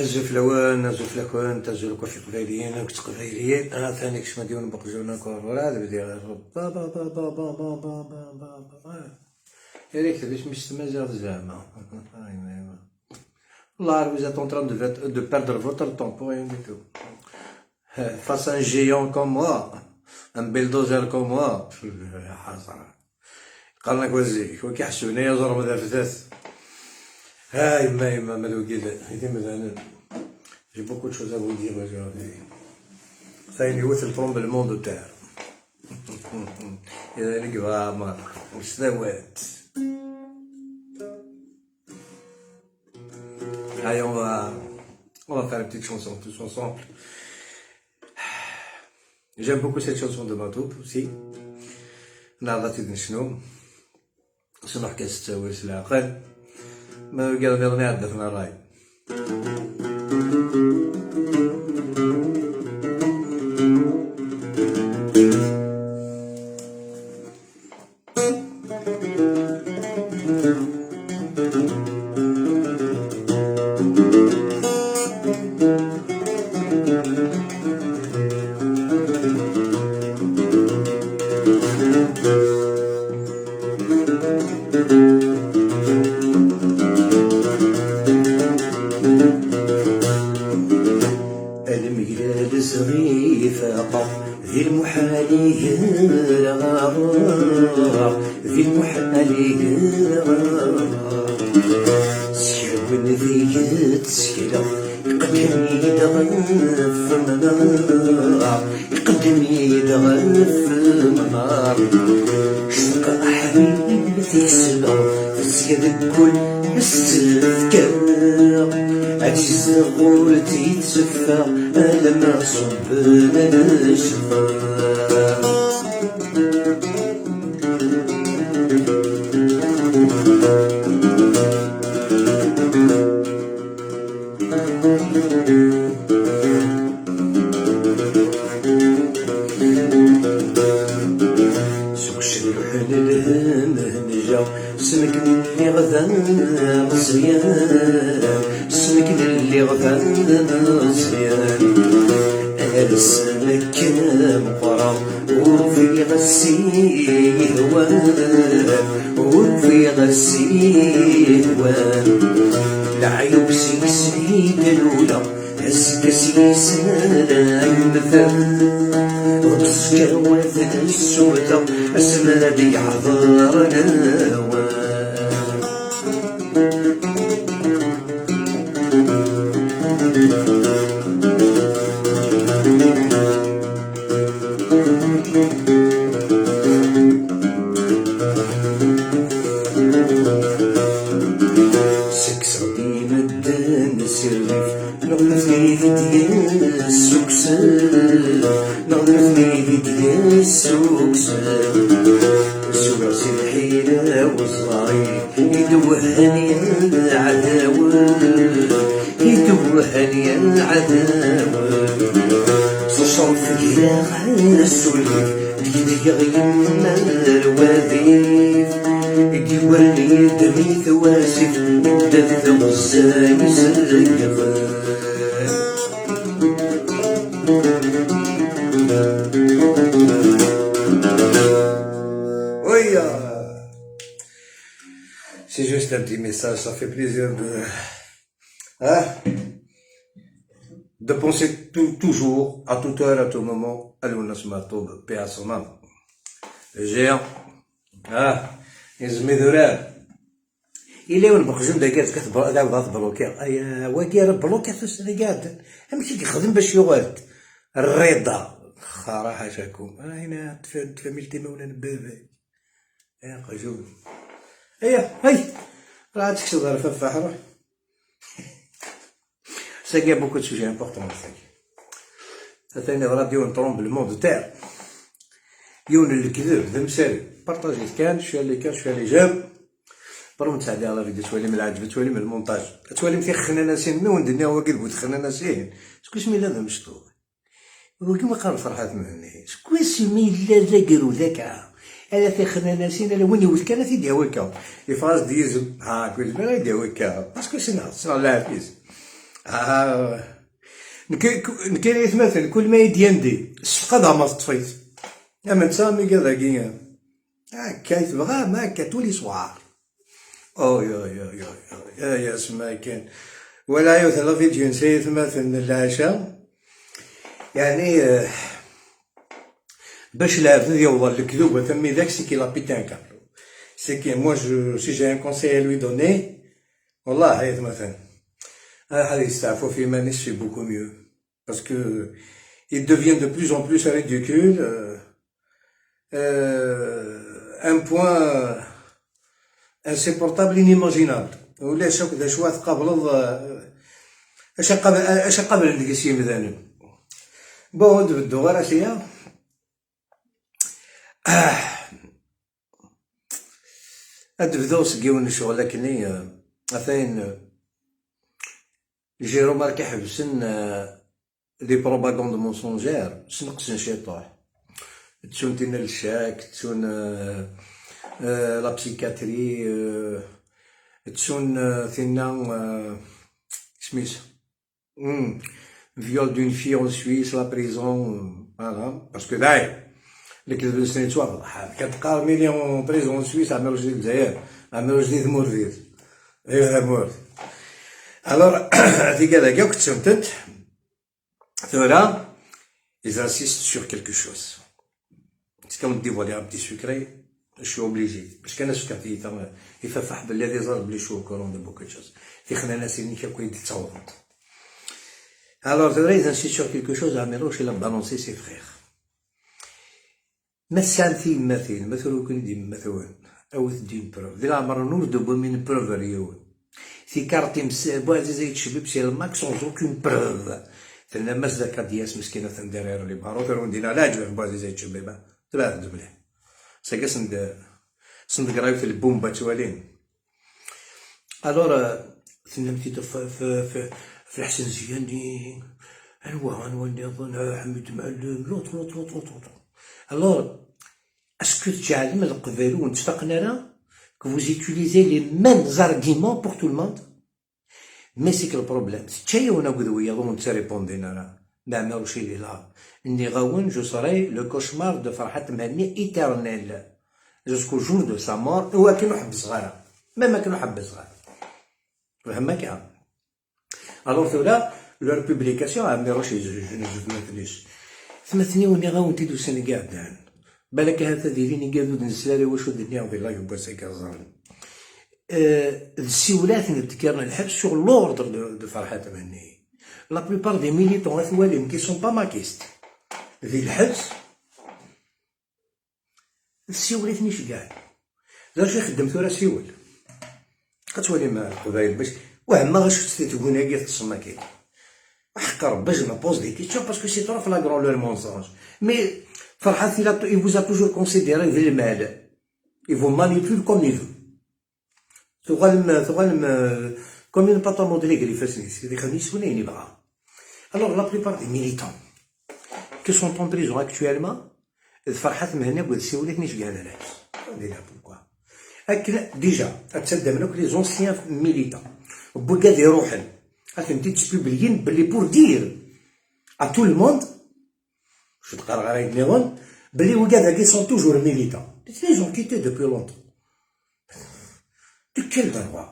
زفلوان تزول كوفي قبيليين كنت قبيليين انا ثاني كش ما ديون بقجونا كورا هذا بدي با با با با با با با با با يا ريت باش مش تمازيغ زعما والله vous êtes en train de perdre votre temps pour rien du tout face à un géant comme moi un bulldozer comme moi حصرا قال لك وزيك وكيحسوني يضرب هذا فتاس يما ملوكي مثلا j'ai beaucoup de choses à vous dire aujourd'hui ça يوث الترومبلمون دو تير إذا نقرا مرة وسنوات Allez, on va faire une petite chanson tous ensemble. J'aime beaucoup cette chanson de Matoub aussi. نهضة تدن شنو شنو حكاية التاويل العقل ما قال غير عدتنا الراي المقلال صغيفة ذي المحال يغار ذي المحال يغار سيرون ذي تسيرة يقدم يدغف منار يقدم يدغف منار شفقة حبيبتي سبا فسيد الكل مستذكر عجز غولتي تسفى لما صبنا الشفا سوق شلوح للهمهنجة سمك اللي غدا مزيان سمك اللي غدا مزيان أنا السمك مقرا وفي غسي هوان وفي غسي هوان العيوب سيد الأولى هزك سيسانا المثل وبسكر وثن السودة أسمى بي عذارنا سكسر مدن سرف نغنفني ديال السكسان نغنفني ديال السكسان سوق سلحينا وصغاري يدوهني العداوة يدوهني العداوة صوصا فيها على السلك بيدي غيما الوظيف يورني دمي ثواسف يدد غزاني زيغ C'est juste un petit message, ça fait plaisir de penser toujours, à toute heure, à tout moment, à l'ounas Matoub, paix à son âme. Le géant, يزمي ذراب إلا وين بقجون داكات كتبرا داك بلوكي أيا واكي بلوكي فاش داكات أمشي كيخدم باش يغاد الرضا خراحة شاكم هنا تفاميلتي مولانا باباك يا قجون أيا هاي راه تكسر دار ففاح روح ساكي بوكو دو سوجي امبورطون ساكي ثاني غرا ديون طرومبلمون دو تير ديون الكذب ذا مسالي بارطاجيت كان شويه اللي كان شويه اللي جاب برمت سعدي على فيديو توالي من العجب توالي من المونتاج توالي مثل خناناسين نو ندنيا هو قلبو خناناسين شكون سمي هذا مشطوب هو كيما قال فرحات مهني شكون سمي لا ذاكر ذاك هذا في خناناسين على وين يولد كان في ديوكا يفاز ديزو ها كل ما ديوكا باسكو سنا لا عفيز نكاين مثلا كل ما يديندي الشقة ما تطفيت اما نتا مي كذا هكا يتبغى ما هكا تولي صوار او يا اسما كان ولا يوث في الجنسية مثلا العشاء يعني باش العبد يوضل الكذوب ثمي ذاك سي كي لابيتان كابلو سي كي موا سي جي ان كونساي لوي دوني والله هاي مثلا هذا يستعفو في مانيس في بوكو ميو باسكو il devient de plus en plus ridicule un point insupportable inimaginable ولا شوك ذا شوات قبل اش قبل نديك الشيء مثلا بون تبدو غير اشياء تبداو سقيون الشغل لكني اثين جي روماركي حبسن دي بروباغوند مونسونجير سنقسن شيطوح تسون تينا الشاك تسون لا بسيكاتري تسون تينا سميس viol d'une fille en Suisse, la prison, voilà, parce que d'ailleurs, les كذب سنين توافق كتلقى مليون بريزون سويس عملوا جديد الجزائر عملوا جديد مورفيز ايوا مور الوغ في كذا كنت سمتت ثورا ils insistent sur quelque chose c'est comme dévoiler un petit secret je suis obligé باش كان سكرتي يفرح بالذي زار بلي شو كورون دو بوكو تشوز في خلال ناس اللي كيكون يتصور alors ils insistent sur quelque chose عملوا شي لا بالونسي سي فرير مثلا في مثل كل دي مثلا او دين بروف دي العمر نور دو من بروف ريو في كارتي مسابو زي تشبيب سي الماك سون اوكين بروف ثنا مزكا دياس مسكينه ثندير لي باروت وندينا لا عجبك بازي زي تشبيبه تبع مليح ساكا سند قرايو في البومبا توالين الور ثنا متيت في الحسن زياني انواع نظن حميد معلم لوط alors est-ce que tu as le قبالو نتفقنا لا que vous utilisez les mêmes arguments pour tout le monde mais c'est que le problème تشاي وانا قدويه ظن تريبوندينا لا ما عملوش لي لا اني غاون جو سراي لو كوشمار دو فرحات مهني ايترنيل jusqu'au jour de sa mort هو كانوا حب صغار ما كانوا حب صغار فهمك alors ثورا leur publication عملوا شي جوج ثمثني وني غاون تيدو سنة قاعدان بالك هذا ديريني قادو نسلاري واش ودنيا وفي الله يبوسا كازان السيولات نتكرنا الحبس sur l'ordre de فرحات مهني la plupart des militants اثوالهم qui sont pas maquistes في الحبس السيولات نيش قاعد داش يخدم ثورا سيول كتولي مع القبايل باش وهم غاش تتقول هكا تصنع كي حق ربي je me pose des questions parce que c'est trop flagrant leur mensonge mais Farhat il vous a toujours considéré بالمال il vous manipule comme il veut ثغلم comme une pâte à modeler اللي فاسني سيدي خليني سوليني بقى alors la plupart des militants qui sont en prison actuellement فرحات مهنا بغات سيولات نيش كاع لا نديرها pourquoi déjà تصدق منك les anciens militants بوكا يروحن فهمتي تبوبليين بلي بور دير ا تو الموند شو تقرا غير نيرون بلي وكاع كي سون توجور ميليتون لي جون كيتي دوبي لونطون دو كيل دروا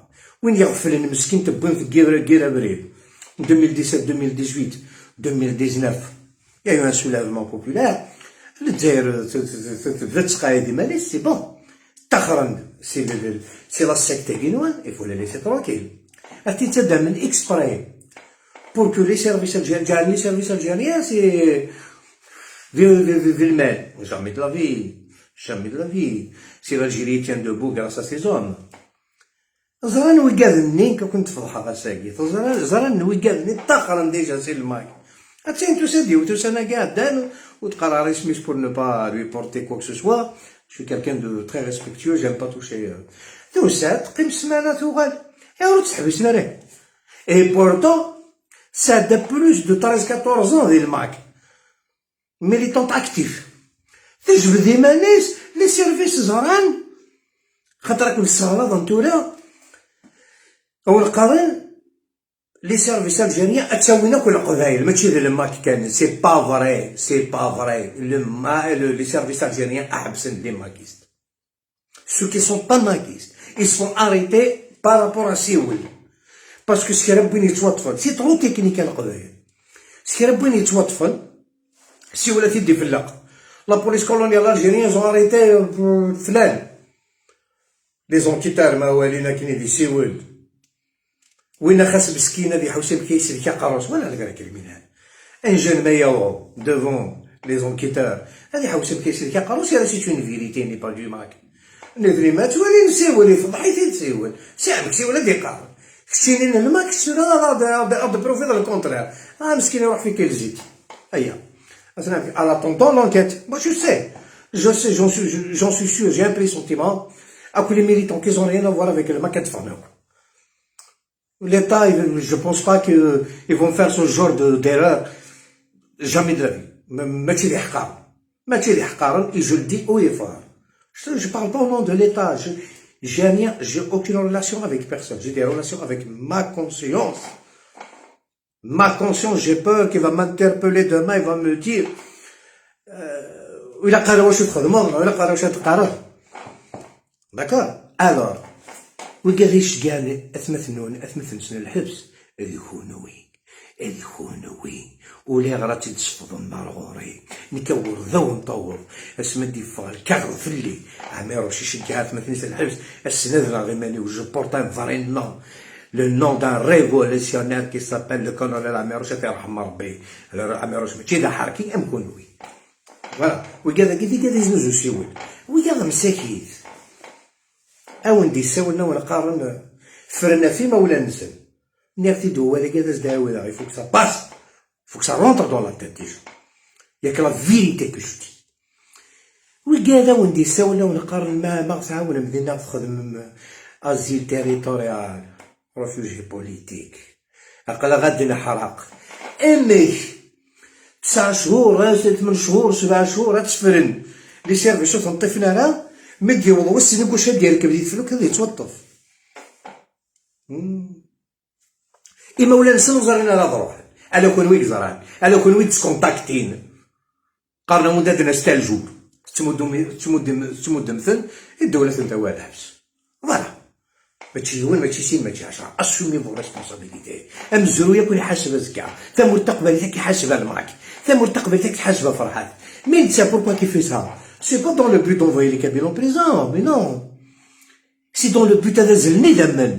وين يغفل المسكين تبون في كير ابريل 2017 2018 2019 يا يو ان سولافمون بوبولار الجزائر تبدا تقايد مالي سي بون تخرن سي لا سيكتي كينوان يفو لا ليسي ترونكيل أتي تبدا من إكسبراي pour que les services algériens c'est في المال jamais de la vie si l'Algérie tient debout grâce à ses hommes زران ويقاذني كنت فرحة غساقي زران ويقاذني تاخرن ديجا سي الماك اتسين تسديو تسانا قاعدان وتقرا سميس pour ne pas lui porter quoi que ce soit je suis quelqu'un de très respectueux j'aime pas toucher توسات تقيم سمانة ثوغال يا تحبسنا ليه et pourtant ça de plus de 13-14 ans ديال الماك ميليتونت اكتيف تجبد ديمانيس لي سيرفيس زهران خاطرك الصغلاط نتولا او القرن لي سيرفيس الجيريان تساوينا كل القبائل ماشي لما كان سي با فري لما لي سيرفيس الجيريان احبسن لي ماكيست ceux qui sont pas maquistes ils sont arrêtés par rapport à سيول باسكو سكربين يتوظفن سي طرو تكنيك القبائل سكربين يتوظفن سيول تيدي في اللق لا بوليس كولونيال الجيريان زون اريتي فلان لي زونكيتار ما والينا كاين دي سيول وين خاص مسكينه اللي حوسب كيسلك قروس ولا لقرا كلمين ان جون مايو devant les enquêteurs هذه حوسب كيسلك قروس هذا سي اون فيريتي ني با دو ماك ندري ما تولي نسيول فضحيتي تسيول ساعدك سيول ديقار كشتيني الماك كشتينا لا بروفي دو الكونترير مسكين يروح في كيلزيت هيا اثنا على طونطون لونكيت moi je sais j'en suis sûr j'ai un pressentiment à que les militants qu'ils ont rien à voir avec le maquette fameux. L'État, je pense pas qu'ils vont faire ce genre d'erreur. Jamais de la vie. Et je le dis haut et fort. Je parle pas au nom de l'État. J'ai aucune relation avec personne. J'ai des relations avec ma conscience. Ma conscience, j'ai peur qu'il va m'interpeller demain, il va me dire, il a d'accord? Alors, وقاليش كاع اثمثنون الحبس هذي خونوي ولا غراتي تصفض المرغوري نكور ذو نطور اسمدي فال كاغ فلي عميرو شي كاع اثمثنون الحبس السنذرا غيماني وجو بورتان فرين نون le nom d'un révolutionnaire qui s'appelle le colonel Amirouche يرحم ربي Amirouche ماشي ذا حركي ام كونوي فوالا وكذا يزوزو سيول وكذا مساكيت ندي ساولنا ونقارن فرنا فيما ولا ننزل نيرتي دو هذا كذا زداوي il faut que ça passe il faut que ça rentre dans la tête des gens ياك لا فيريتي كو جو دي وكذا وندي ساولنا ونقارن ما تعاون مدينة تخدم ازيل تيريتوريال ريفوجي بوليتيك اقل غادي نحرق امي 9 شهور 8 شهور 7 شهور تسفرن لي سيرفيس تنطفنا لا مدي والله والسنة كلشي ديالك بديت فلوك هذا يتوظف إما ولا نسنزرين على ضروح على كون ويك زران على كون ويك تكونتاكتين قارنا مدة ناس تاع الجوب تمد مثل الدولة نتاعها الحبس فوالا ماشي وين ماشي سين ماشي 10 اسومي فو ريسبونسابيلتي امزرو يكون يحاسب زكا ثم مستقبلك يحاسب الماك ثم مستقبلك تحاسب فرحات مين تسا بوركوا كيفاش ça c'est pas dans le but d'envoyer les Kabyles en prison mais non c'est dans le but هذا زلني دمن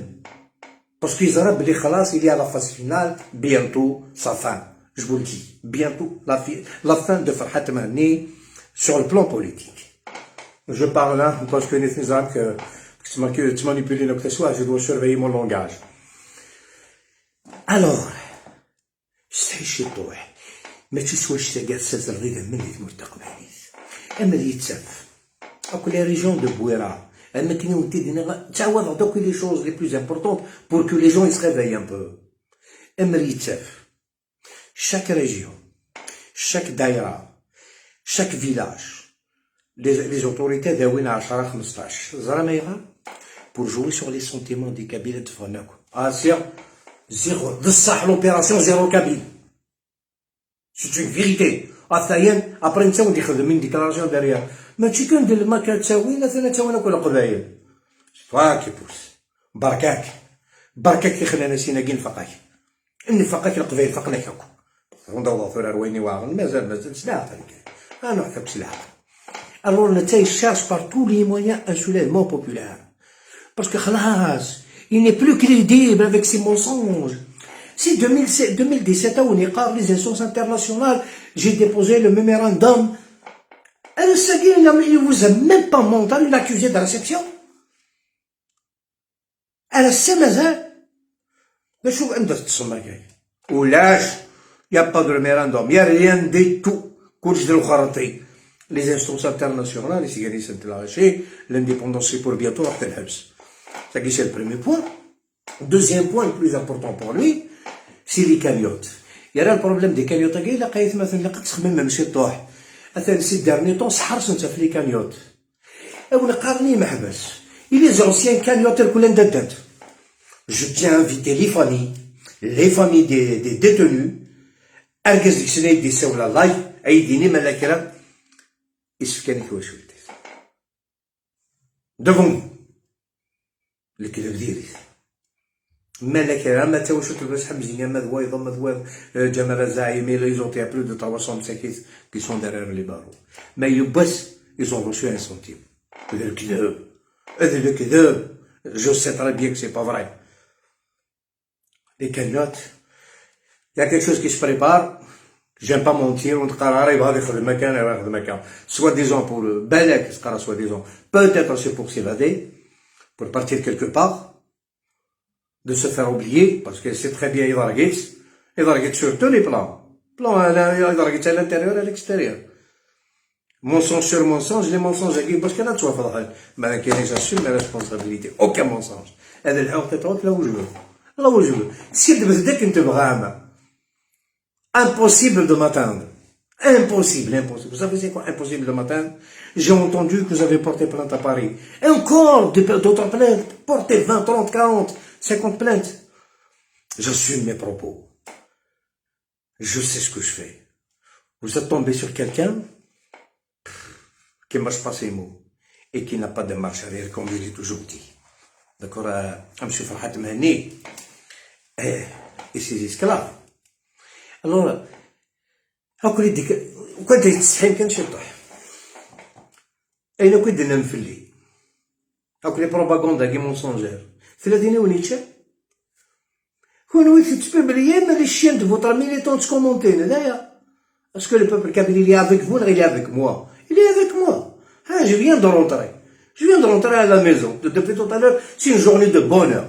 parce qu'ils arabes بلي خلاص il y a la phase finale bientôt sa fin je vous le dis bientôt la fin de Farhat Mahni sur le plan politique je parle là parce que les arabes que tu manipules notre soir je dois surveiller mon langage alors c'est chez toi mais tu sois chez gars ça زريده من المستقبل اما اللي يتسف اكو لي ريجون دو بويرا اما كاين ودي دينا تعاود دوك لي شوز لي بلوز امبورطونت بور كو لي جون يسريفاي ان بو اما اللي يتسف chaque région chaque دايره chaque village les autorités داوين 10 15 زرا pour jouer sur les sentiments des Kabyles de Franako Asia zéro بصح l'opération zéro Kabyle c'est une vérité ثانيا ابري نتا ودي يخدم من ديكلاراسيون داريا ماشي كندير ما كتساوينا ثنا تاونا كل قبايل فاكي بوس بركاك يخلينا سينا كي نفقاك نفقاك القبايل فقناك هاكو ندور في رويني واغن مازال سلاح هذيك انا نحب سلاح alors نتا cherche par tous les moyens un soulèvement populaire parce que خلاص il n'est plus crédible avec ses mensonges. C'est 2017 où on écarte les instances internationales. J'ai déposé le mémorandum. Elle ne vous a même pas monté une accusée de réception. Elle sait mazal. Mais je trouve que ou lâche, il n'y a pas de mémorandum, il n'y a rien du tout. Les instances internationales, les Siganis sont lâchés, l'indépendance c'est pour bientôt après le Hebs. Ça c'est le premier point. Deuxième point, le plus important pour lui, c'est les cagnottes. Il y a le problème des cagnottes. Il y a des cagnottes qui même مشي طوح. مثلا ces derniers temps سحرت انت في les cagnottes. او نقارني محبس. Et les anciens cagnottes كلهم ددات. Je tiens à inviter les familles, les familles des détenus, أركز ديك السنة يدي سولا لايف أيديني مالا كرا يسفكاني كواش ولدي دفون الكذب ديري مالا كرا ما تاوش تلبس حمزية مذوايض جمال الزعيمي ils ont été plus de 300 qui sont derrière les barreaux ما يبس ils ont reçu un centime هذا الكذب je sais très bien que c'est pas vrai les cagnottes il y a quelque chose qui se prépare. J'aime pas mentir. On te carré, va avec le macan, soi-disant pour le balek, soi-disant. Peut-être c'est pour s'évader, pour partir quelque part, de se faire oublier, parce que c'est très bien Idargit sur tous les plans. Idargit à l'intérieur et à l'extérieur. Mensonge sur mensonge, les mensonges à qui, parce qu'il y en a de soi, mais j'assume mes responsabilités. Aucun mensonge. هذا الحق تتعود لا وجهه. سير بذدك انت بغامة. Impossible de m'atteindre. Impossible. Vous savez c'est quoi impossible de m'atteindre? J'ai entendu que vous avez porté plainte à Paris. Et encore d'autres plaintes. Portez 20, 30, 40, 50 plaintes. J'assume mes propos. Je sais ce que je fais. Vous êtes tombé sur quelqu'un qui ne marche pas ses mots et qui n'a pas de marche arrière, comme je l'ai toujours dit. D'accord, M. Farhat Mahni et ses esclaves. Alors, أقول لك وكنت تسحين كنشطح أين كنت ننام في الليل أقول لي بروباغندا كي مونسونجير ثلاثين ونيتشا كون ويت تبريا ما لي شيان دو فوتر ميليتون تكومونتين هنايا اسكو لو بوبل كابيل il est avec vous il est avec moi il est avec moi ah je viens de rentrer à la maison depuis tout à l'heure c'est une journée de bonheur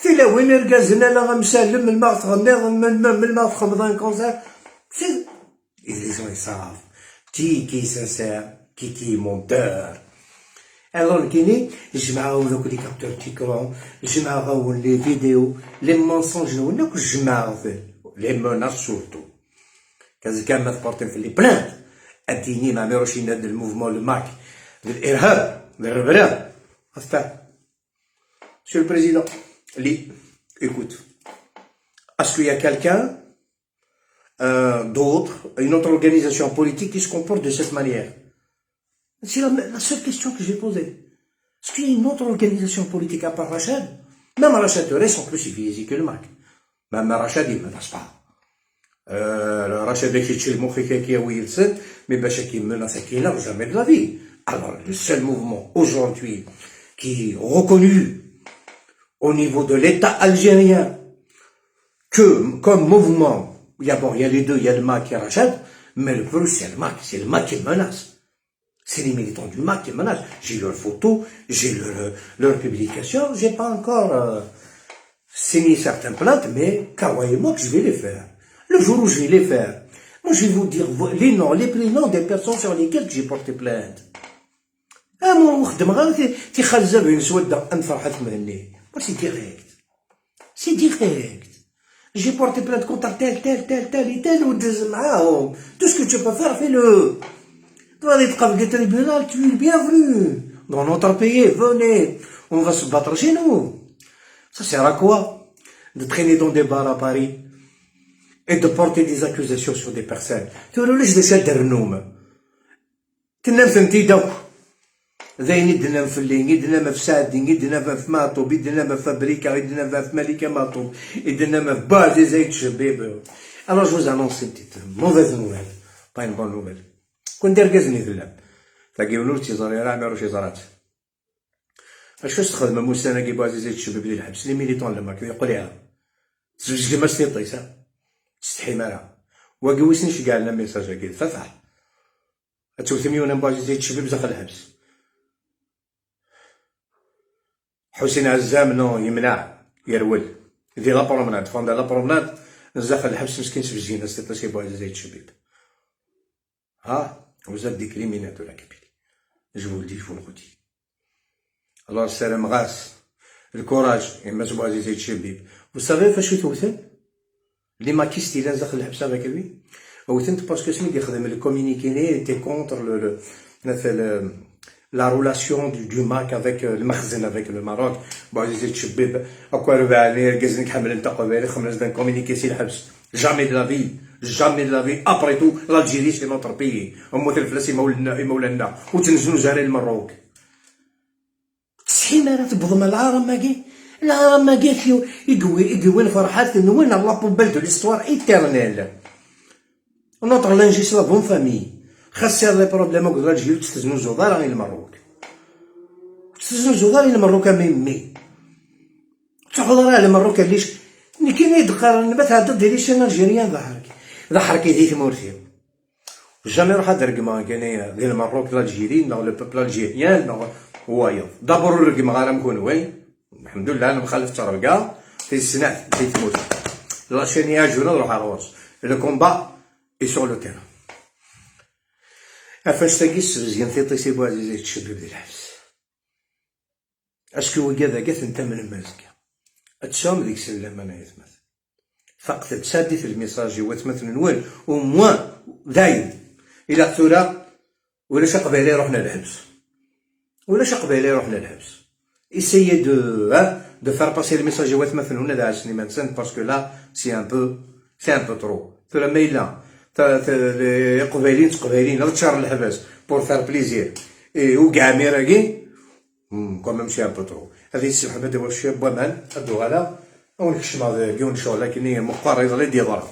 في لا وين رقازنا لا غمسالم من المغرب من المغرب خمضان كونسير سي ils savent qui est sincère qui est menteur alors كاينين جمعوا ذوك لي كابتور تيكرون جمعوا لي فيديو لي مونسونج ولا جمعوا لي مناس سورتو كان ما تبورتي في لي بلانت الديني ما ميروش ينادي الموفمون لو ماك الارهاب الربران افتح Monsieur le Président, écoute, est-ce qu'il y a quelqu'un d'autre, une autre organisation politique qui se comporte de cette manière? C'est la seule question que j'ai posée. Est-ce qu'il y a une autre organisation politique à part Rachad? Même Rachad sont plus civilisés que le MAC. Même Rachad, il ne menace pas. Rachad est chez le Mokhika qui a Wilson, mais Bachar qui menace qui n'a jamais de la vie. Alors, le seul mouvement aujourd'hui qui est reconnu au niveau de l'État algérien que, comme mouvement, il y a les deux, il y a le MAC et Rachad, mais le plus c'est le MAC qui menace. C'est les militants du MAC qui menacent. J'ai leurs photos, j'ai leur publication, j'ai pas encore signé certaines plaintes, mais croyez-moi que je vais les faire. Le jour où je vais les faire, moi je vais vous dire les prénoms des personnes sur lesquelles j'ai porté plainte. Ah mon خدم غير تيخزب بين سوده ان فرحت مهني. C'est direct. C'est direct. J'ai porté plainte contre tel et tel, ou tout ce que tu peux faire, fais-le. Tu vas être des tribunaux, tu es le bienvenu. Dans notre pays, venez. On va se battre chez nous. Ça sert à quoi? De traîner dans des bars à Paris et de porter des accusations sur des personnes. Tu veux laisser des derniers. Tu n'aimes pas ذاين يدنا في اللين يدنا في سعدين يدنا في ماطوب يدنا في فابريكا يدنا في ملكة ماطوب يدنا في بازي زي الشباب. Alors je vous annonce une petite mauvaise nouvelle, pas une bonne nouvelle. كون داير كازني ذلاب تلاقيو شي زريرة عمرو شي زرات اش تخدم موسانا كي بازي زي الشباب اللي الحبس لي ميليتون لما كيقول لها زوج كيما سيطيسا تستحي مالها وكيوسنيش كاع لنا ميساج هكا فتح اتوثميونا بازي زي الشباب داخل الحبس حسين عزام نو يمنع يرول يدير لا برومناد فوندا لا برومناد داخل الحبس مسكين في الجينه سيطا شي بويز زي الشباب ها وزاد دي كريمينات ولا كبير جو لدي جو لدي الله السلام غاس الكوراج اما زبوازي زي الشباب وصافي فاش يتوثن لي ماكيستي لا داخل الحبس هذاك وثنت باسكو سمي كيخدم الكومينيكيني تي كونتر مثلا la relation du Mac avec le Makhzen, avec le Maroc. Bon, ils étaient chbib, à quoi revaller, gaznik hamel en taqabel, khamnas d'un communiqué s'il habs. Jamais de la vie. Jamais de la vie. Après tout, l'Algérie, c'est notre pays. On m'a تلفلاسي مولنا. وتنزلوا جاري المروك. تسحيمات بضم العالم ماكي. العالم ماكي يقوي الفرحات وين لا بوبيل دو ليستوار ايترنيل. Notre linge, c'est la bonne famille. خسر لي بروبليم قدر تجي تستزنو الجدار غير المروك. تستزنو الجدار غير المروك ميمي. تحضر على المروك ليش؟ اللي كاين يدقر نبات هذا ديري شي الجيريان ضحرك يدي مورثي. جامي روح هاد الرقمه كاين ديال المروك الجيريين ولا البوبل الجيريان وايض. دابور الرقمه غير نكون وين؟ الحمد لله انا مخالف الترقه في السنه في تموت. لا شيني اجونا نروح على الراس. لو كومبا اي سور لو تيران. عفاش تاكيس مزيان في طيسي بو عزيزي تشبب ديال الحبس. اسكو كذا كاث انت من المازكه. اتشام ديك السلامه انا يثمث. فقط تسادي في الميساج وتمثل نوال او موان دايم. الى ثورة ولا شا قبيله رحنا للحبس. ولا شا قبيله رحنا للحبس. Essayez de faire passer le message وتمثل هنا دا عشني ما نسن باسكو لا سي ان بو ترو. ثورة ميلا قبايلين غير تشهر الحباس بور فار بليزير وكاع ميراكي كون ميم سي ان بو ترو. هذه السبحه هذا هو الشاب ومان هادو غالا ونكشم هذا كيون شغل لكن هي مقرر اللي دي ضرب.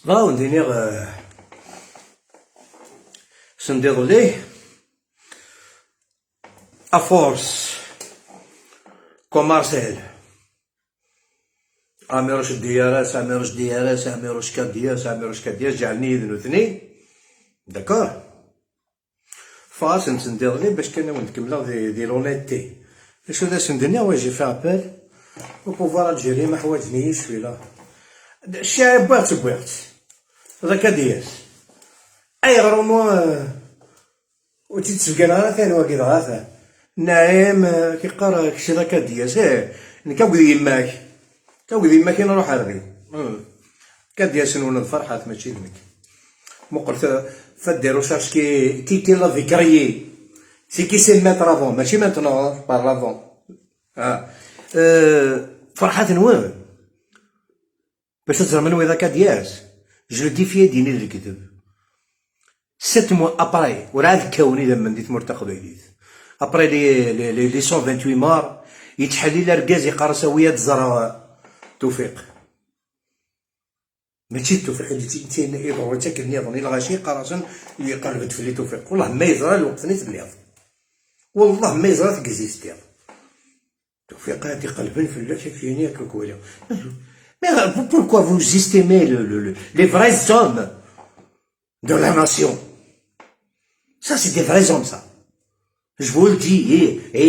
Là, on délire se dérouler à force comme Marcel. أميروش دياراس أميروش دياراس أميروش كدياس أميروش كدياس جعلني يذنو ثني داكور. فاس نديرلي باش كنا نكملو دي لونيتي. شو دا سندني واجي في ابل و بوفوار الجيري ما حواجنيش في لا. الشاي بوات هذاك دياس اي غرومو و تيتسبقان على ثاني واكيد غاثا نعيم كيقرا كشي ذاك دياس كاود يماك كاود يماك نروح عربي كدياس نولد فرحات ماشي لك مو قلت فديرو شارج كي لا فيكريي سي كي سي ميتر افون ماشي ماتنون بار لافون فرحات نوال باش تزرمنو هذاك دياس جو دي في ديني الكذب 7 mois ابراي وراه كوني اذا من ديت مرتقبيليت ابراي لي 128 مار يتحلي لركاز يقرص ويا تزرا توفيق ماشي التوفيق اللي تينا يضرو تاك النظام الغاشي قرصن يقلبت في لي توفيق والله ما يزرى الوقت نيت بليض والله ما يزرى تكزيستير توفيق هادي قلبن في الله كيفيني هكاك ولا. Mais pourquoi vous estimez les vrais hommes de la nation? Ça, c'est des vrais hommes, ça. Je vous le dis, et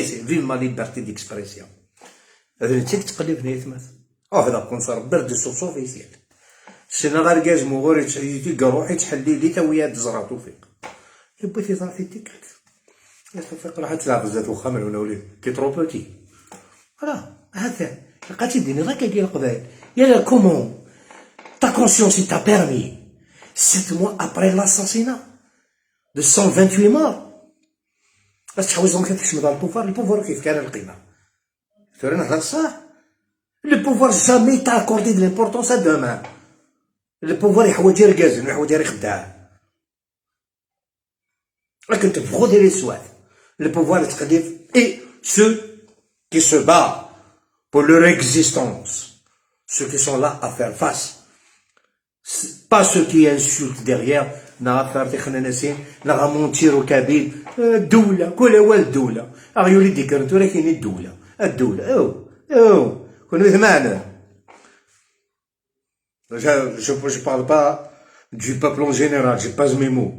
c'est vive ma liberté d'expression. هذا تقلب في نيتمات. هذا كون صار برد الصوص اوفيسيال. سينا غير كاز مغور يروح يتحلي لي تا ويا تزرع توفيق. بغيتي تزرع في تيكات. يا توفيق راح تلعب زاد وخمر ولا ولي كي ترو بوتي. فوالا هذا لقيتي ديني راك كاين القبائل. يا كومون ta conscience t'a permis 7 mois après l'assassinat de 128 morts باش تحوزهم كتحشم على البوفوار كيف كان القيمة. ثوري نهضر صح. Le pouvoir jamais t'a accordé de l'importance à demain. Le pouvoir يحوج يركازن ويحوج يخدع. راك انت تبغوا ديري السواد. Le pouvoir يتقدف et ceux qui se battent pour leur existence. Ceux qui sont là à faire face. Pas ceux qui insultent derrière. نغفر تخنا ناسين نغمونتيرو كبير الدولة كل هو الدولة أغيولي ديكر نتو راه كاين الدولة كون معنا Je parle pas du peuple en général, je passe mes mots.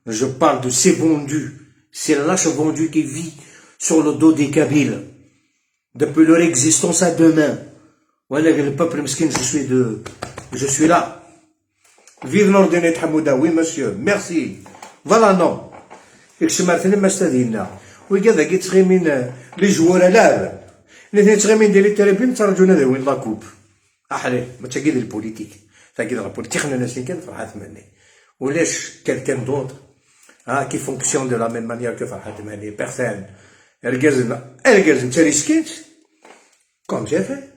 Je parle de ces vendus, ces lâches vendus qui vivent sur le dos des Kabyles, depuis leur existence à demain. Voilà le peuple mesquin, je suis là. Vive Nordine Hamouda, oui monsieur, merci. Voilà non. يكشمرتني ما استدينا وكذا كي تغيمين لي جوار لاعب اللي تغيمين ديال التربيم ترجونا ذوين لاكوب احلي ما تاكيد البوليتيك تاكيد البوليتيك خلينا ناس كان فرحات مني ولاش كالكان دوط كي فونكسيون دو لا ميم مانيير كو فرحات مني بيرسون الكاز انت ريسكيت كوم جا في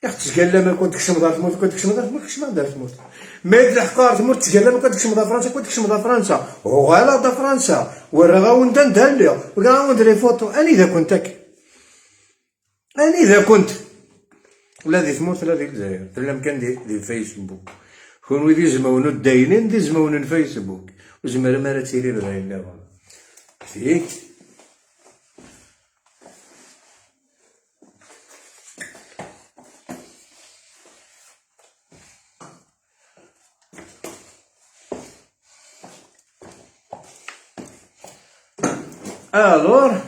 يا اختي تقال ما كنتكش مضى تموت كنتكش مضى ما كنتش مضى تموت ما يد الحقار تموت تقال ما كنتكش مضى فرنسا كنتكش مضى فرنسا وغالا دا فرنسا ورغاون دندالي وغاون دري فوتو اني اذا كنتك اني اذا كنت لا دي تموت لا ديك الجزائر لا مكان دي فيسبوك كون ويدي زماونو داينين دي زماونو فيسبوك وزمر ما تيري غاينا فيك الور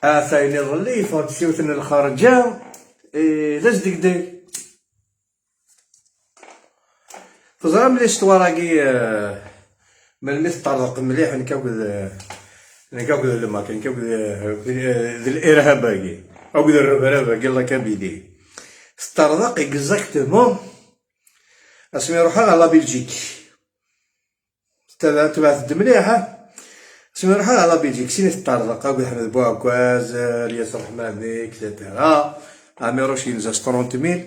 ثاني ظلي فهاد الشيوتن الخارجة لاش ديك تزرع ملي شتواراكي ملي تطرق مليح نكاكد لما كان نكاكد الارهاباكي او الربربه يلا كابيدي تطرق اكزاكتومون اسمي روحها على بلجيك تبعث مليحه اسمي روحها على بلجيك سيني تطرق ابو حمد بوعكواز الياس الرحمن بيك اكسيتيرا اميروشين زاش 30000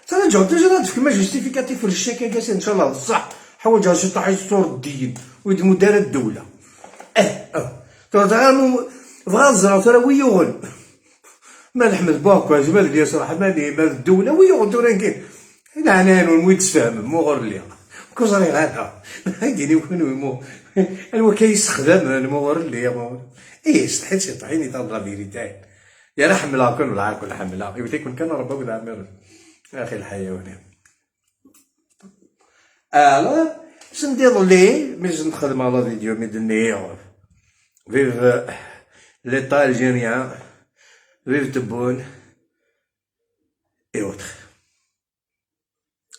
ترجعوا ديجا كيما جوستيفيكاتيف في الشيكه كاسين ان شاء الله بصح حوايجها شي طاح يستور الدين ويدمو دار الدوله بغا الزراو ترى ويوغن مال حمد بوعكواز مال الياس الرحمن مال الدوله ويوغن تورا كاين العنان والمويد تفهم مو غير ليا كوزري غادا هايديني وين انا كيستخدم المغور اللي ايه استحيل شي طحيني تاع لا فيريتاي يا لا حملها كل ولا كل حملها يقول لك كان ربك ذا عمر اخي الحيوان الا سندير لي مش نخدم على فيديو ميدني فيف ليطا الجيريان فيف تبون اي اوتر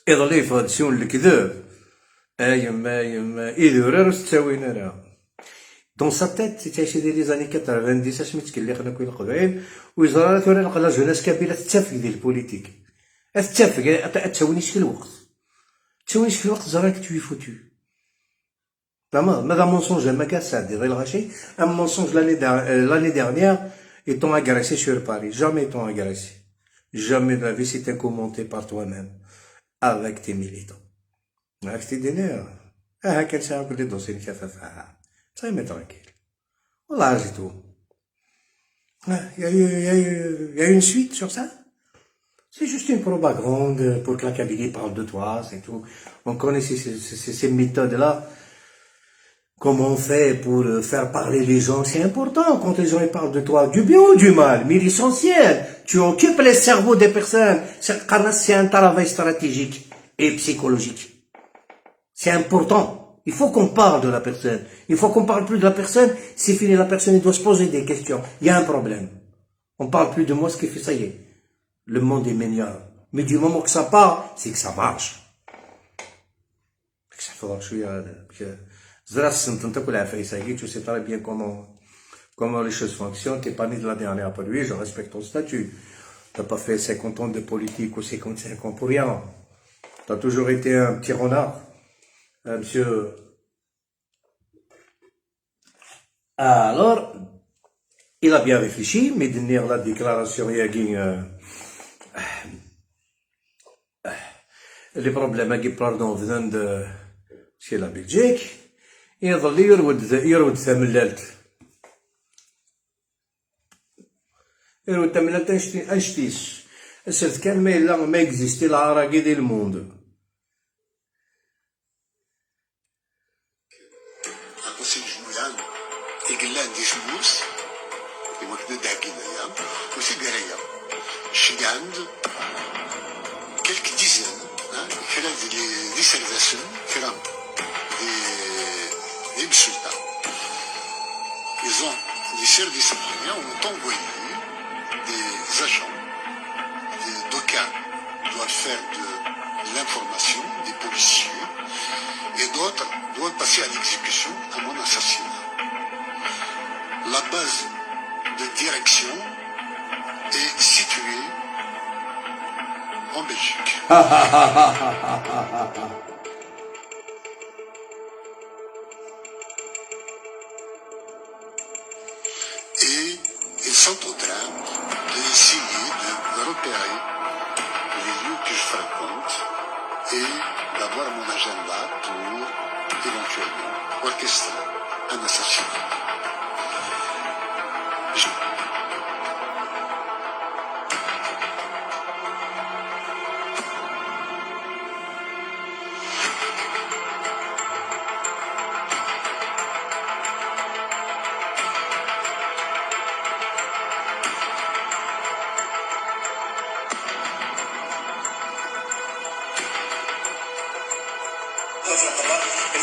اذا لي فادسيون الكذاب يما يدور تساوينا راه دون سا تيت تعيش ديال لي زاني 90 اش متكلي خنا كاين القبائل ويزرا تورا نقلا جوناس كبيره تتفق ديال البوليتيك تتفق تساوينيش في الوقت تساوينيش في الوقت زراك توي فوتو زعما ماذا مونسونج ما كاع سادي غير غاشي ان مونسونج لاني ديرنيير ils t'ont agressé sur Paris jamais ils t'ont agressé jamais de la vie c'était commenté par toi-même avec tes militants عرفتي دينير هاكا نساوك لي دوسي نكاففها تايمي ترانكيل والله جيتو y a une suite sur ça. C'est juste une propagande pour que la Kabylie parle de toi, c'est tout. On connaît ces méthodes-là. Comment on fait pour faire parler les gens? C'est important quand les gens ils parlent de toi, du bien ou du mal, mais l'essentiel, tu occupes les cerveaux des personnes. C'est un travail stratégique et psychologique. C'est important. Il faut qu'on parle de la personne. Il faut qu'on parle plus de la personne. C'est fini, la personne doit se poser des questions. Il y a un problème. On parle plus de moi, ce qui fait ça y est. Le monde est meilleur. Mais du moment que ça part, c'est que ça marche. Ça faudra que je suis tu sais très bien comment les choses fonctionnent. T'es pas né de la dernière pluie, je respecte ton statut. T'as pas fait 50 ans de politique ou 55 ans pour rien. T'as toujours été un petit renard. Monsieur. Alors, il a bien réfléchi, mais dernière la déclaration, il y a les problèmes qui venant de chez la Belgique, يظل يرود ثملالت يرود ثملالت انشتيش السرت كان ما اكزيستي العراقي ديال الموند يقلان دي شموس يما كنا داكين ايام وسي قرايه شي عند كلك ديزان كلا دي سيرفاسيون كلا des soldats. Ils ont, les services iraniens ont envoyé des agents, d'aucuns doivent faire de l'information, des policiers, et d'autres doivent passer à l'exécution à mon assassinat. La base de direction est située en Belgique. Et ils sont en train d'essayer de repérer les lieux que je fréquente et d'avoir mon agenda pour éventuellement orchestrer un assassinat.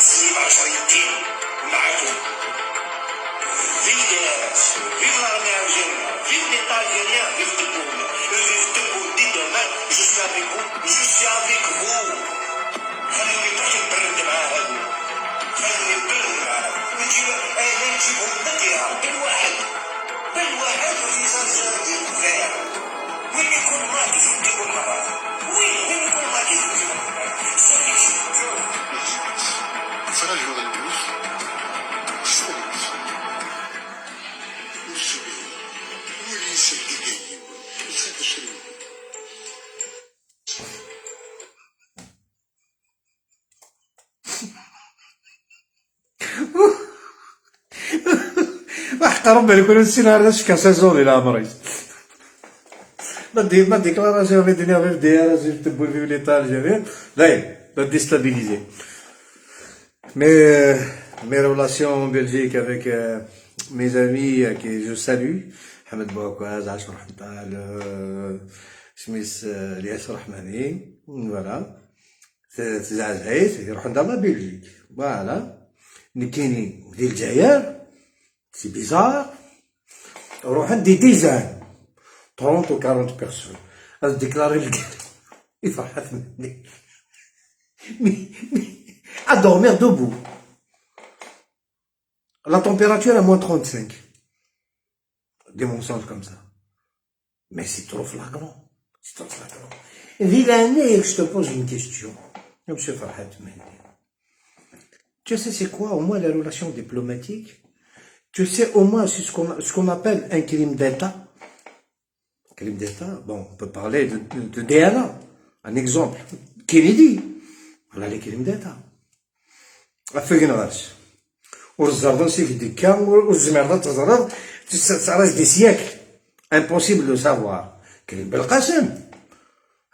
نسيب عشريتين معكم فيداس فيف l'armée algérienne, vive l'État algérien, vive tout le monde, vive tout le monde, dit demain, je suis avec vous, je suis avec vous. خلوني باش نبرد معاهم خلوني نبرد معاهم ونجيب انا نجيبهم نقيا بالواحد وفي زنزانة ديال الخير وين يكون راكز يجيبوا المرأة وين يكون راكز يجيبوا المرأة ساكن شنو فرجوا الجيوش واستلمت والشباب وليس الدقايق وليس الشريك وحق ربي يكون السيناريو هذا شكا سيزون الى عمري ما ديكلاراسيون في الدنيا في الديار زي تبو في ليطا الجزائر لا لا ديستابيليزي mes relations en Belgique avec mes amis que je salue Hamed Bouakwaz, Ashur Hamtal, Smith Elias Rahmani, voilà c'est ils sont dans la Belgique, voilà Nikini d'Algérie, c'est bizarre on a des dizaines 30 ou 40 personnes à se déclarer le guerre il faut à dormir debout. La température est moins 35. Des mensonges comme ça. Mais c'est trop flagrant. C'est trop flagrant. Vilané, je te pose une question. Monsieur Farhat Mendy. Tu sais c'est quoi au moins les relations diplomatiques? Tu sais au moins ce qu'on appelle un crime d'État? Crime d'État, bon, on peut parler de DNA. Un exemple. Kennedy. Voilà les crimes d'État. فين غاش والزردون سي في ديكا والزميرة تزرد تعرف دي سياكل impossible de savoir كريم بالقسم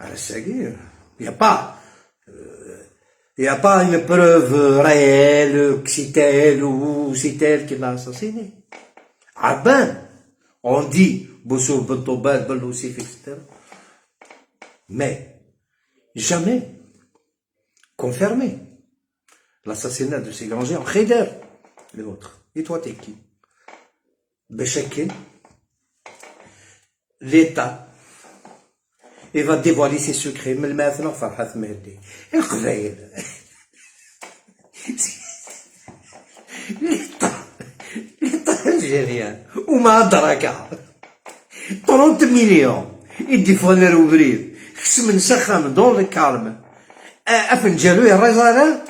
على الساقي y a pas une preuve réelle que c'est elle ou c'est elle qui l'a assassiné ah ben on dit Boussouf Ben Toubal Ben Loussif etc mais jamais confirmé l'assassinat de ces grands-gères, Khéder, les autres. Et toi, t'es qui? Bécheké, l'État, il va dévoiler ses secrets, mais maintenant, Farhat Mendy. Et l'État algérien, ou Madraka, 30 millions, il dévoile les ouvrir, Xmen Sakham dans le calme, Afenjalou et Razala,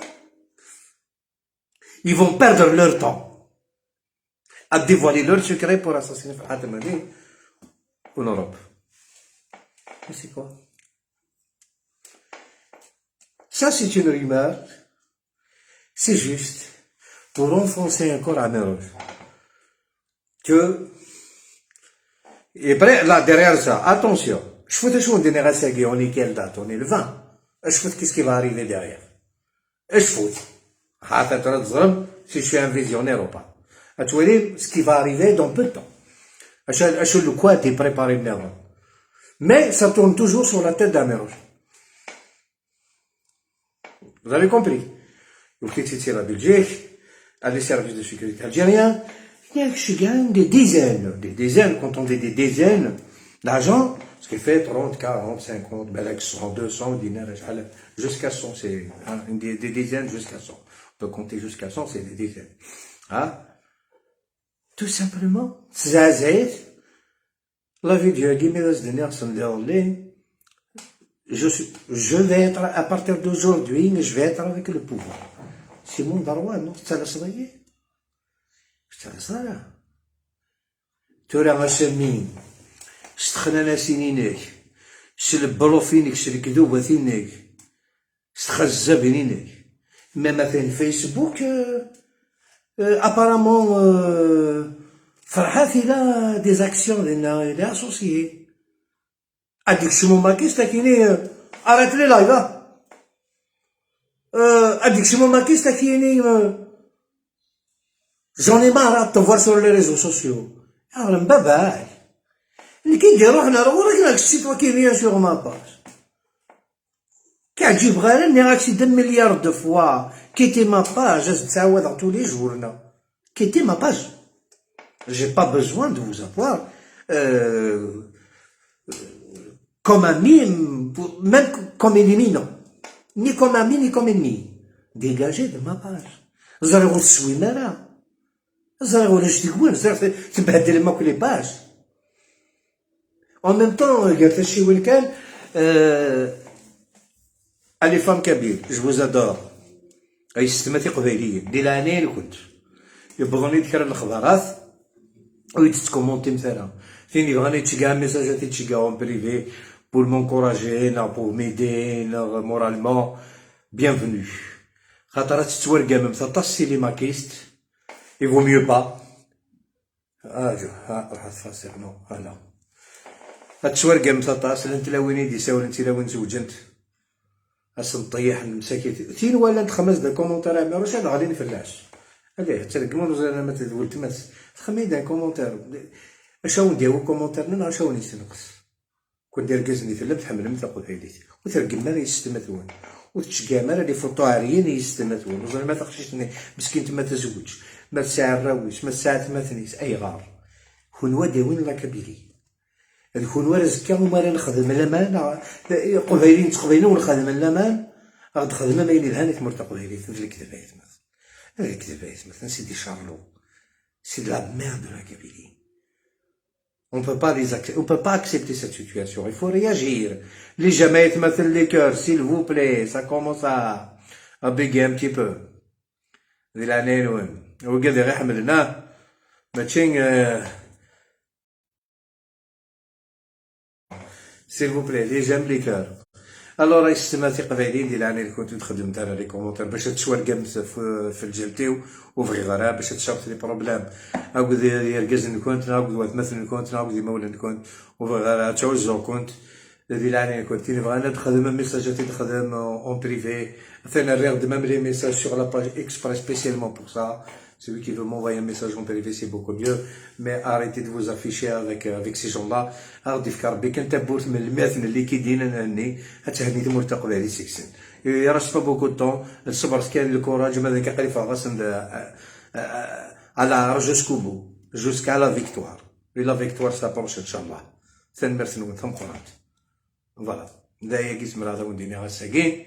ils vont perdre leur temps à dévoiler leurs secrets pour assassiner Farhat Mendy en Europe. Mais c'est quoi? Ça, c'est une rumeur. C'est juste pour enfoncer encore à Meroche. Que, et après, là, derrière ça, attention. Je fais des choses de Nerasagui, on est quelle date? On est le 20. Je fais qu'est-ce qui va arriver derrière? Je fais. Si je suis un visionnaire ou pas. Tu vois, ce qui va arriver dans peu de temps. Le quoi était préparé de avant. Mais ça tourne toujours sur la tête d'Ameroche. Vous avez compris. C'est la Belgique, les services de sécurité algériens, il y a des dizaines, quand on dit des dizaines d'agents, ce qui fait 30, 40, 50, 100, 200 dinars, jusqu'à 100, c'est des dizaines jusqu'à 100. On peut compter jusqu'à 100, c'est des dizaines. Hein? Tout simplement, c'est la vie de Guiméras de Nelson Derlé. Je vais être, à partir d'aujourd'hui, je vais être avec le pouvoir. C'est mon droit, non? C'est la soirée. C'est ça. Tu as un chemin. استخنانا سنينك شلبلو فينك شلكذوبة فينك استخزا بينك مما فين فيسبوك apparemment فرحات الى دي زاكسيون الى اسوسيي هاديك شمو ماكيس تاكيني اريت لي لايفا هاديك شمو ماكيس تاكيني j'en ai marre de te voir sur les réseaux sociaux alors mbabاي اللي كيديرو حنا راه وراك راك شتي توا كاينين سوغ ما باج كيعجب غير اني راك دي مليار دو فوا كيتي ما باج تتعاود tous les jours كيتي ما باج j'ai pas besoin de vous avoir comme ami même comme ennemi non ni comme ami ni comme ennemi dégagez de ma page زري غو تسوي مالا زري غو لاش تقول زري تبهدل ما كل باج En même temps, قالت الشي وين كان les femmes kabyles, je vous adore. أي ستماتي قبيليين دي العنين كنت يبغوني يذكر الأخبارات ويتكومونتي مثلا فين يبغاني تشقى ميساجات تشقاهم بريفي pour m'encourager pour m'aider moralement bienvenue خاطر تتورقى من 13 سيلي ماكيست il vaut mieux pas راح تفسر نو هلا هتشورقة مسطاس انت لوين يدي ساول انت لوين زوجنت اصلا نطيح المساكين تين ولا انت 5 كومونتير ما واش هذا غادي نفلاش هذا ترقمون انا ما تقول تمس خميدا كومونتير اشاو نديرو كومونتير انا اشاو نستنقص كون دير كازني فلا تحمل مثل قبيليت وترقم مالا يستمثون وتشقى مالا لي فوطواريين يستمثون وزر ما تخشيتني مسكين تما تزوج ما تساع الراويش ما تساع تماثنيس اي غار هو داوين لا كبيري الكون ورز كامو مالا نخدم الامان قبيلين تقبيلين ونخدم الامان غاد خدمه ما يلي لهاني تمرت قبيلين في الكذبايت مثلا الكذبايت مثلا سيدي شارلو سي de la merde de la Kabylie. On peut pas accepter cette situation. Il faut réagir. Les Jamaïques مثل les cœurs, s'il vous plaît, ça commence à bégayer un petit peu. ذي العنين وين وقال غير حملنا ماشي s'il vous plaît les j'aime les cœurs alors راهي السماتي قبايلين ديال العنين كنت نخدم تاع لي كومونتير باش تشوارقم في الجلتيو وفي غرا باش تشابط لي بروبليم عاود يركز كنت عاود مثلا كنت عاود مولا كنت وفي غرا توجو كنت ديال العنين كنت نبغى انا نخدم ميساجات نخدم اون بريفي مثلا regarde même les messages sur la page exprès spécialement pour ça. Celui qui veut m'envoyer un message en privé, c'est beaucoup mieux. Mais arrêtez de vous afficher avec ces gens-là. عرضي في كربيك انت بورت من الماثن اللي كيدين انني هتهني تمرتقب على سيكسن يراش با بوكو طون الصبر كان الكوراج ماذا كيقري فغاسن على جوسكو بو جوسكا لا فيكتوار لا فيكتوار سابروش ان شاء الله ثان مرسن ثم قرات فوالا دايا كيسم هذا ونديني غاساكين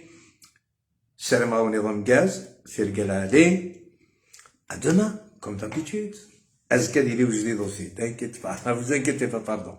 السلام عليكم نظام غاز ثير العادي à demain comme d'habitude أزكى ديالي وجديد aussi t'inquiète pas vous inquiétez pas pardon